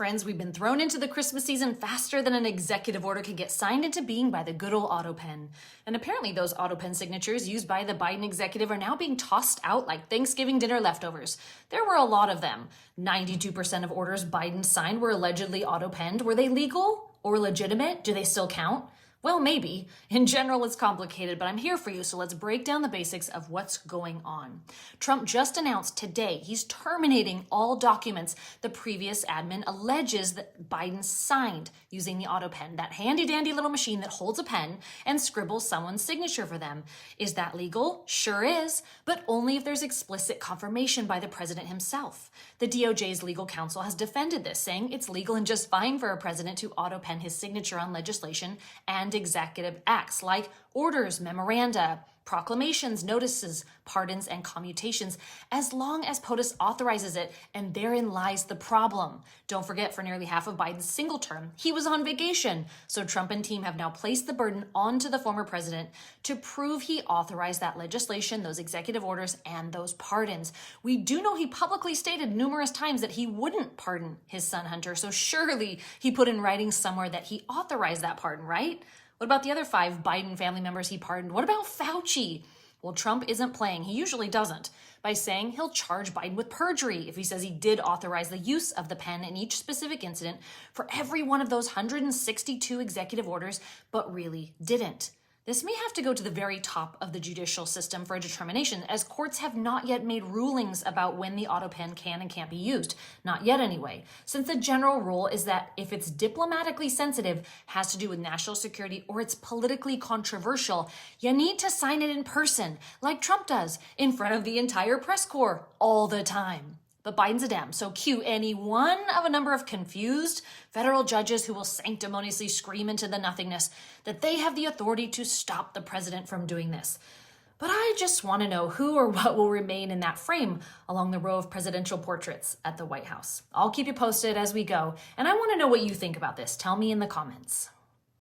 Friends, we've been thrown into the Christmas season faster than an executive order can get signed into being by the good old auto pen. And apparently those auto pen signatures used by the Biden executive are now being tossed out like Thanksgiving dinner leftovers. There were a lot of them. 92% of orders Biden signed were allegedly auto penned. Were they legal or legitimate? Do they still count? Well, maybe. In general, it's complicated, but I'm here for you, so let's break down the basics of what's going on. Trump just announced today he's terminating all documents the previous admin alleges that Biden signed using the auto pen, that handy-dandy little machine that holds a pen and scribbles someone's signature for them. Is that legal? Sure is, but only if there's explicit confirmation by the president himself. The DOJ's legal counsel has defended this, saying it's legal and just fine for a president to auto pen his signature on legislation and executive acts like orders, memoranda, proclamations, notices, pardons, and commutations, as long as POTUS authorizes it, and therein lies the problem. Don't forget, for nearly half of Biden's single term, he was on vacation, so Trump and team have now placed the burden onto the former president to prove he authorized that legislation, those executive orders, and those pardons. We do know he publicly stated numerous times that he wouldn't pardon his son Hunter, so surely he put in writing somewhere that he authorized that pardon, right? What about the other 5 Biden family members he pardoned? What about Fauci? Well, Trump isn't playing. He usually doesn't, by saying he'll charge Biden with perjury if he says he did authorize the use of the pen in each specific incident for every one of those 162 executive orders, but really didn't. This may have to go to the very top of the judicial system for a determination, as courts have not yet made rulings about when the auto pen can and can't be used. Not yet anyway, since the general rule is that if it's diplomatically sensitive, has to do with national security, or it's politically controversial, you need to sign it in person, like Trump does, in front of the entire press corps all the time. But Biden's a Dem, so cue any one of a number of confused federal judges who will sanctimoniously scream into the nothingness that they have the authority to stop the president from doing this. But I just want to know who or what will remain in that frame along the row of presidential portraits at the White House. I'll keep you posted as we go, and I want to know what you think about this. Tell me in the comments.